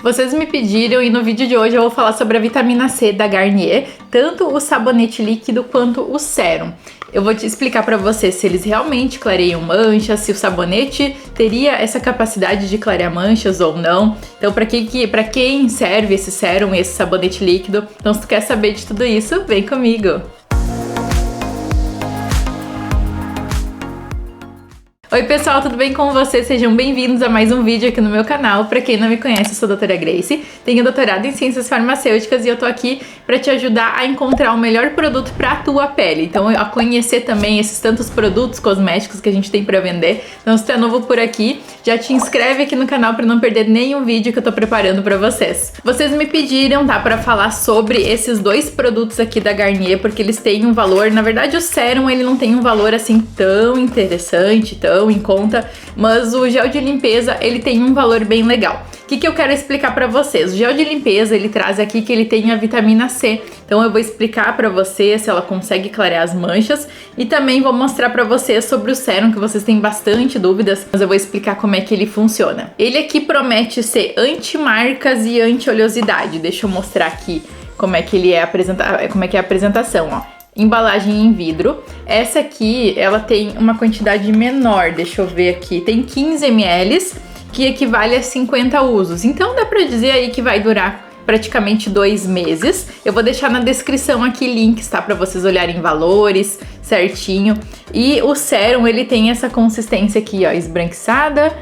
Vocês me pediram e no vídeo de hoje eu vou falar sobre a vitamina C da Garnier, tanto o sabonete líquido quanto o sérum. Eu vou te explicar pra você se eles realmente clareiam manchas, se o sabonete teria essa capacidade de clarear manchas ou não. Então, pra quem serve esse sérum e esse sabonete líquido? Então, se tu quer saber de tudo isso, vem comigo! Oi pessoal, tudo bem com vocês? Sejam bem-vindos a mais um vídeo aqui no meu canal. Pra quem não me conhece, eu sou a doutora Grace, tenho doutorado em Ciências Farmacêuticas e eu tô aqui pra te ajudar a encontrar o melhor produto pra tua pele. Então, a conhecer também esses tantos produtos cosméticos que a gente tem pra vender. Então, se tu é novo por aqui, já te inscreve aqui no canal pra não perder nenhum vídeo que eu tô preparando pra vocês. Vocês me pediram, tá, pra falar sobre esses dois produtos aqui da Garnier, porque eles têm um valor, na verdade o sérum ele não tem um valor assim tão interessante, tão em conta, mas o gel de limpeza ele tem um valor bem legal. O que eu quero explicar pra vocês? O gel de limpeza ele traz aqui que ele tem a vitamina C, então eu vou explicar pra vocês se ela consegue clarear as manchas e também vou mostrar pra vocês sobre o sérum, que vocês têm bastante dúvidas, mas eu vou explicar como é que ele funciona. Ele aqui promete ser anti-marcas e anti-oleosidade. Deixa eu mostrar aqui como é que ele é como é que é a apresentação, ó. Embalagem em vidro. Essa aqui, ela tem uma quantidade menor, deixa eu ver aqui, tem 15 ml, que equivale a 50 usos. Então dá pra dizer aí que vai durar praticamente 2 meses. Eu vou deixar na descrição aqui links, tá? Pra vocês olharem valores certinho. E o sérum, ele tem essa consistência aqui, ó, esbranquiçada.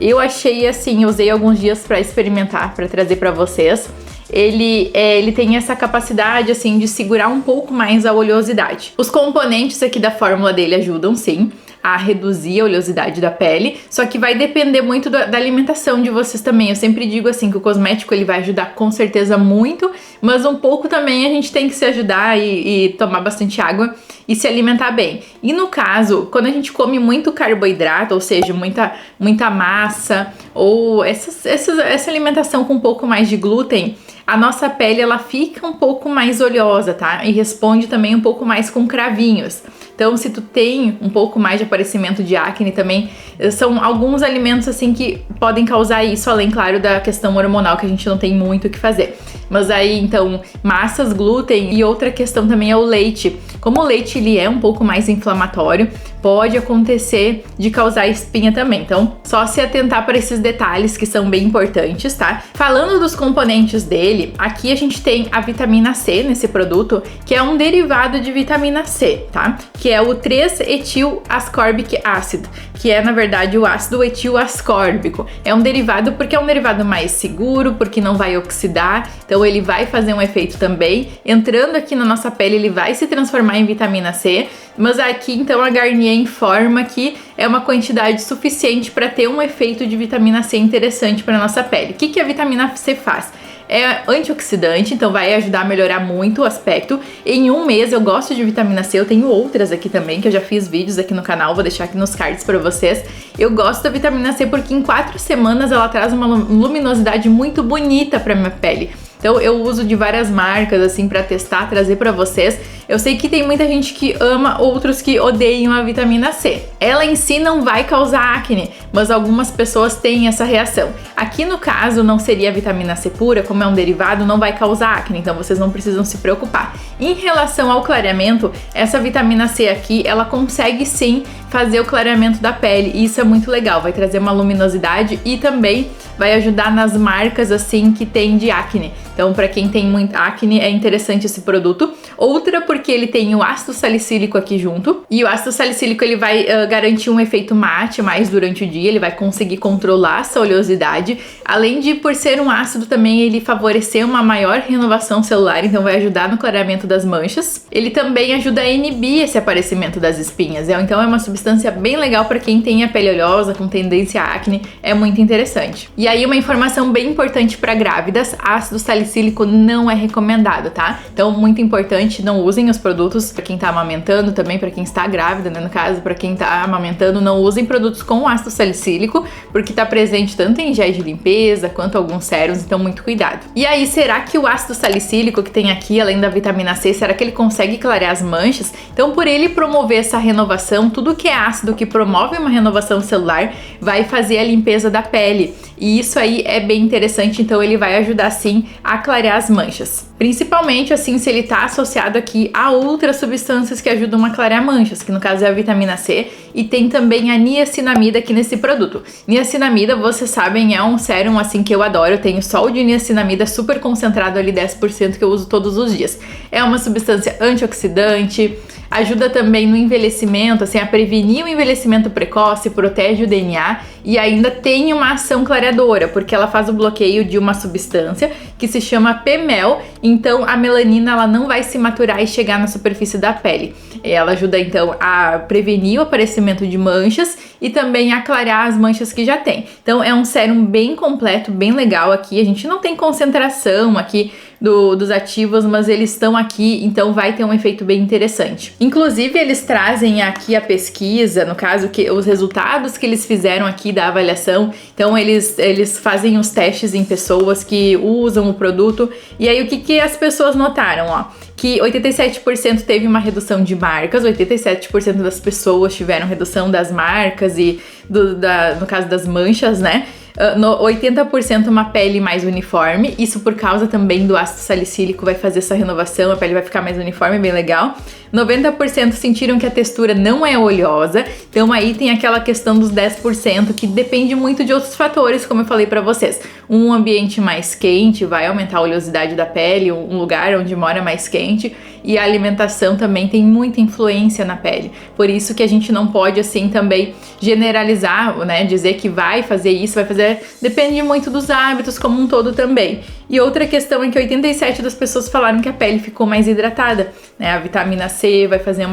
Eu achei assim, usei alguns dias pra experimentar, pra trazer pra vocês. Ele tem essa capacidade assim de segurar um pouco mais a oleosidade. Os componentes aqui da fórmula dele ajudam sim a reduzir a oleosidade da pele, só que vai depender muito da alimentação de vocês também. Eu sempre digo assim que o cosmético ele vai ajudar com certeza muito, mas um pouco também a gente tem que se ajudar e tomar bastante água e se alimentar bem. E no caso, quando a gente come muito carboidrato, ou seja, muita massa, ou essa alimentação com um pouco mais de glúten, a nossa pele ela fica um pouco mais oleosa, tá? E responde também um pouco mais com cravinhos. Então, se tu tem um pouco mais de aparecimento de acne também, são alguns alimentos assim que podem causar isso, além, claro, da questão hormonal que a gente não tem muito o que fazer. Mas aí, então, massas, glúten e outra questão também é o leite. Como o leite ele é um pouco mais inflamatório, pode acontecer de causar espinha também. Então, só se atentar para esses detalhes que são bem importantes, tá? Falando dos componentes dele, aqui a gente tem a vitamina C nesse produto, que é um derivado de vitamina C, tá? Que é o 3-etil-ascórbic ácido, que é, na verdade, o ácido etil-ascórbico. É um derivado porque é um derivado mais seguro, porque não vai oxidar, então ele vai fazer um efeito também. Entrando aqui na nossa pele, ele vai se transformar em vitamina C, mas aqui, então, a Garnier informa que é uma quantidade suficiente para ter um efeito de vitamina C interessante para nossa pele. O que a vitamina C faz? É antioxidante, então vai ajudar a melhorar muito o aspecto. Em um mês eu gosto de vitamina C, eu tenho outras aqui também, que eu já fiz vídeos aqui no canal, vou deixar aqui nos cards pra vocês. Eu gosto da vitamina C porque em 4 semanas ela traz uma luminosidade muito bonita pra minha pele. Então eu uso de várias marcas assim pra testar, trazer pra vocês. Eu sei que tem muita gente que ama, outros que odeiam a vitamina C. Ela em si não vai causar acne, mas algumas pessoas têm essa reação. Aqui no caso não seria a vitamina C pura, como é um derivado, não vai causar acne, então vocês não precisam se preocupar. Em relação ao clareamento, essa vitamina C aqui, ela consegue sim fazer o clareamento da pele, e isso é muito legal, vai trazer uma luminosidade e também vai ajudar nas marcas assim que tem de acne. Então, para quem tem muito acne, é interessante esse produto. Outra porque ele tem o ácido salicílico aqui junto, e o ácido salicílico ele vai garantir um efeito mate mais durante o dia, ele vai conseguir controlar essa oleosidade, além de por ser um ácido também ele favorecer uma maior renovação celular, então vai ajudar no clareamento das manchas. Ele também ajuda a inibir esse aparecimento das espinhas, então é uma substância bem legal para quem tem a pele oleosa, com tendência a acne, é muito interessante. E aí uma informação bem importante para grávidas, ácido salicílico não é recomendado, tá? Então muito importante, não usem os produtos para quem tá amamentando, também para quem está grávida, né? No caso, para quem tá amamentando, não usem produtos com ácido salicílico, porque tá presente tanto em géis de limpeza quanto alguns sérums, então muito cuidado. E aí, será que o ácido salicílico que tem aqui, além da vitamina C, será que ele consegue clarear as manchas? Então, por ele promover essa renovação, tudo que é ácido que promove uma renovação celular vai fazer a limpeza da pele. E e isso aí é bem interessante, então ele vai ajudar sim a clarear as manchas. Principalmente assim se ele tá associado aqui a outras substâncias que ajudam a clarear manchas, que no caso é a vitamina C, e tem também a niacinamida aqui nesse produto. Niacinamida, vocês sabem, é um sérum assim que eu adoro, eu tenho só o de niacinamida super concentrado ali, 10%, que eu uso todos os dias. É uma substância antioxidante, ajuda também no envelhecimento, assim, a prevenir o envelhecimento precoce, protege o DNA e ainda tem uma ação clareadora, porque ela faz o bloqueio de uma substância que se chama PMEL, então a melanina ela não vai se maturar e chegar na superfície da pele. Ela ajuda então a prevenir o aparecimento de manchas e também a clarear as manchas que já tem. Então é um sérum bem completo, bem legal aqui. A gente não tem concentração aqui dos ativos, mas eles estão aqui, então vai ter um efeito bem interessante. Inclusive, eles trazem aqui a pesquisa, no caso, que os resultados que eles fizeram aqui da avaliação. Então, eles fazem os testes em pessoas que usam o produto. E aí, o que as pessoas notaram, ó? Que 87% teve uma redução de marcas, 87% das pessoas tiveram redução das marcas e, no caso das manchas, né? 80% uma pele mais uniforme, isso por causa também do ácido salicílico vai fazer essa renovação, a pele vai ficar mais uniforme, bem legal. 90% sentiram que a textura não é oleosa, então aí tem aquela questão dos 10% que depende muito de outros fatores, como eu falei pra vocês. Um ambiente mais quente vai aumentar a oleosidade da pele, um lugar onde mora mais quente, e a alimentação também tem muita influência na pele. Por isso que a gente não pode assim também generalizar, né, dizer que vai fazer isso, vai fazer, depende muito dos hábitos como um todo também. E outra questão é que 87% das pessoas falaram que a pele ficou mais hidratada, né? A vitamina C vai fazer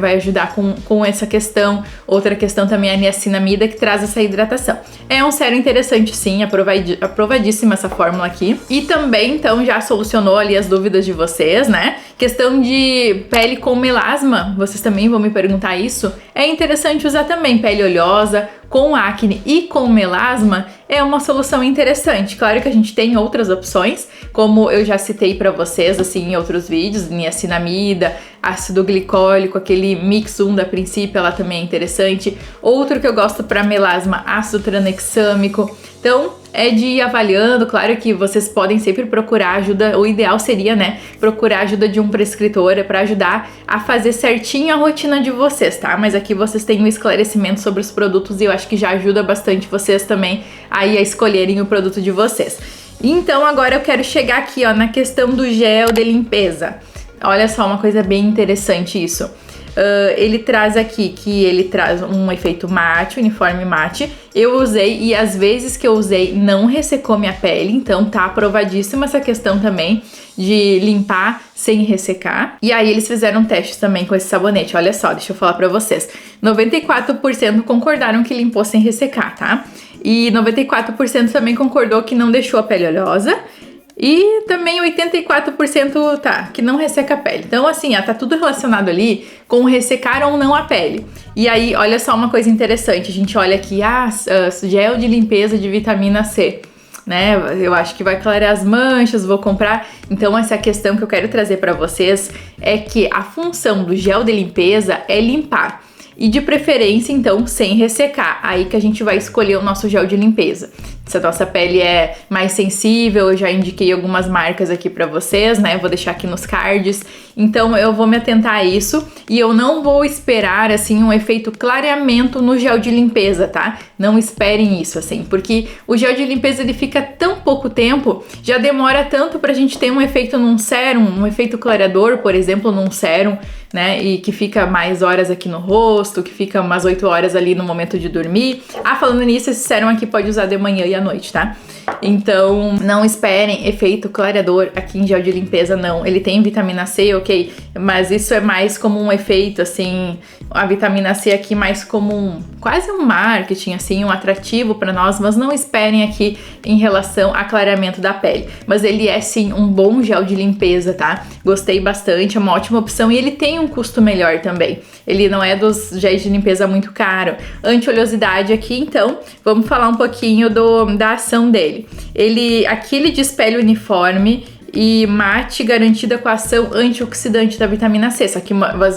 vai ajudar com essa questão. Outra questão também é a niacinamida, que traz essa hidratação. É um sérum interessante sim, aprovadíssima essa fórmula aqui. E também, então, já solucionou ali as dúvidas de vocês, né? Questão de pele com melasma, vocês também vão me perguntar isso. É interessante usar também pele oleosa, com acne e com melasma, é uma solução interessante. Claro que a gente tem outras opções, como eu já citei pra vocês, assim, em outros vídeos, niacinamida, ácido glicólico, aquele mix 1 da Princípio, ela também é interessante. Outro que eu gosto pra melasma, ácido tranexâmico. Então, é de ir avaliando, claro que vocês podem sempre procurar ajuda, o ideal seria, né, procurar ajuda de um prescritor para ajudar a fazer certinho a rotina de vocês, tá? Mas aqui vocês têm um esclarecimento sobre os produtos e eu acho que já ajuda bastante vocês também aí a escolherem o produto de vocês. Então agora eu quero chegar aqui, ó, na questão do gel de limpeza. Olha só, uma coisa bem interessante isso. Ele traz aqui que ele traz um efeito mate, uniforme mate. Eu usei e às vezes que eu usei não ressecou minha pele, então tá aprovadíssima essa questão também de limpar sem ressecar. E aí eles fizeram um teste também com esse sabonete, olha só, deixa eu falar pra vocês. 94% concordaram que limpou sem ressecar, tá? E 94% também concordou que não deixou a pele oleosa. E também 84% que não resseca a pele. Então, assim, ó, tá tudo relacionado ali com ressecar ou não a pele. E aí, olha só uma coisa interessante. A gente olha aqui, gel de limpeza de vitamina C, né? Eu acho que vai clarear as manchas, vou comprar. Então, essa questão que eu quero trazer pra vocês é que a função do gel de limpeza é limpar. E de preferência, então, sem ressecar. Aí que a gente vai escolher o nosso gel de limpeza. Se a nossa pele é mais sensível, eu já indiquei algumas marcas aqui pra vocês, né? Eu vou deixar aqui nos cards. Então, eu vou me atentar a isso. E eu não vou esperar, assim, um efeito clareamento no gel de limpeza, tá? Não esperem isso, assim. Porque o gel de limpeza, ele fica tão pouco tempo, já demora tanto pra gente ter um efeito num sérum, um efeito clareador, por exemplo, num sérum, né? E que fica mais horas aqui no rosto, que fica umas 8 horas ali no momento de dormir. Falando nisso, esse sérum aqui pode usar de manhã e à noite, tá? Então, não esperem efeito clareador aqui em gel de limpeza, não. Ele tem vitamina C, ok? Mas isso é mais como um efeito, assim, a vitamina C aqui mais como quase um marketing, assim, um atrativo pra nós, mas não esperem aqui em relação a clareamento da pele. Mas ele é, sim, um bom gel de limpeza, tá? Gostei bastante, é uma ótima opção e ele tem um custo melhor também. Ele não é dos géis de limpeza muito caro. Anti-oleosidade aqui, então, vamos falar um pouquinho da ação dele. Aqui ele diz pele uniforme, e mate garantida com a ação antioxidante da vitamina C. Só que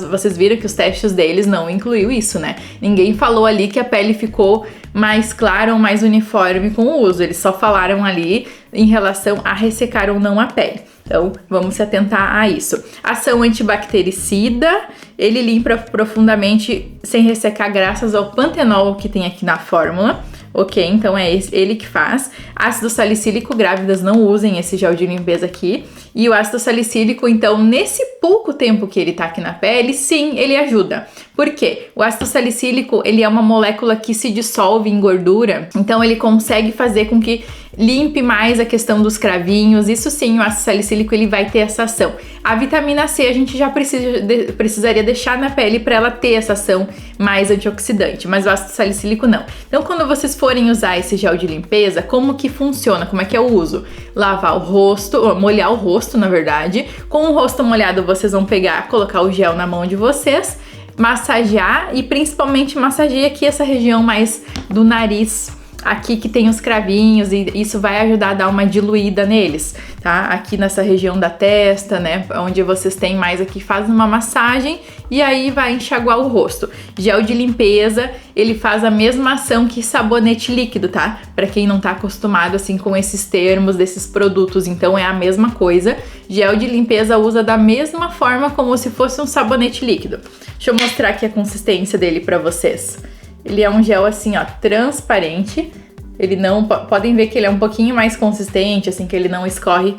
vocês viram que os testes deles não incluiu isso, né? Ninguém falou ali que a pele ficou mais clara ou mais uniforme com o uso. Eles só falaram ali em relação a ressecar ou não a pele. Então, vamos se atentar a isso. Ação antibactericida, ele limpa profundamente sem ressecar graças ao pantenol que tem aqui na fórmula. Ok, então é ele que faz. Ácido salicílico, grávidas não usem esse gel de limpeza aqui. E o ácido salicílico, então, nesse pouco tempo que ele tá aqui na pele, sim, ele ajuda. Por quê? O ácido salicílico, ele é uma molécula que se dissolve em gordura, então ele consegue fazer com que limpe mais a questão dos cravinhos. Isso sim, o ácido salicílico, ele vai ter essa ação. A vitamina C, a gente já precisaria deixar na pele para ela ter essa ação mais antioxidante, mas o ácido salicílico não. Então, quando vocês forem usar esse gel de limpeza, como que funciona? Como é que é o uso? Lavar o rosto, molhar o rosto, na verdade. Com o rosto molhado, vocês vão colocar o gel na mão de vocês, massagear e principalmente massagear aqui essa região mais do nariz, aqui que tem os cravinhos, e isso vai ajudar a dar uma diluída neles, tá? Aqui nessa região da testa, né, onde vocês têm mais aqui, faz uma massagem e aí vai enxaguar o rosto. Gel de limpeza, ele faz a mesma ação que sabonete líquido, tá? Pra quem não tá acostumado assim com esses termos desses produtos, então é a mesma coisa. Gel de limpeza usa da mesma forma como se fosse um sabonete líquido. Deixa eu mostrar aqui a consistência dele pra vocês. Ele é um gel assim, ó, transparente. Ele não... Podem ver que ele é um pouquinho mais consistente, assim, que ele não escorre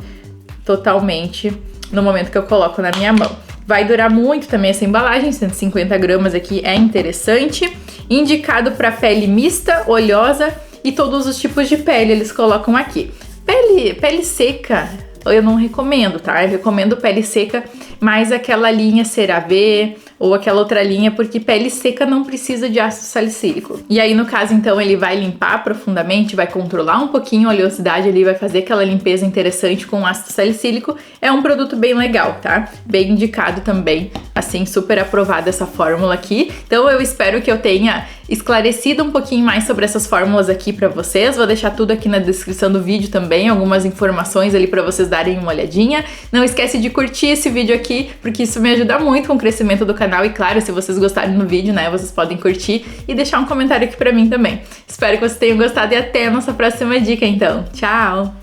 totalmente no momento que eu coloco na minha mão. Vai durar muito também essa embalagem, 150 gramas aqui, é interessante. Indicado para pele mista, oleosa e todos os tipos de pele, eles colocam aqui. Pele seca, eu não recomendo, tá? Eu recomendo pele seca, mais aquela linha CeraVe ou aquela outra linha, porque pele seca não precisa de ácido salicílico. E aí, no caso, então, ele vai limpar profundamente, vai controlar um pouquinho a oleosidade ali, vai fazer aquela limpeza interessante com ácido salicílico. É um produto bem legal, tá? Bem indicado também, assim, super aprovada essa fórmula aqui. Então, eu espero que eu tenha esclarecido um pouquinho mais sobre essas fórmulas aqui pra vocês. Vou deixar tudo aqui na descrição do vídeo também, algumas informações ali pra vocês darem uma olhadinha. Não esquece de curtir esse vídeo aqui, porque isso me ajuda muito com o crescimento do canal. E claro, se vocês gostarem do vídeo, né, vocês podem curtir e deixar um comentário aqui pra mim também. Espero que vocês tenham gostado e até a nossa próxima dica, então. Tchau!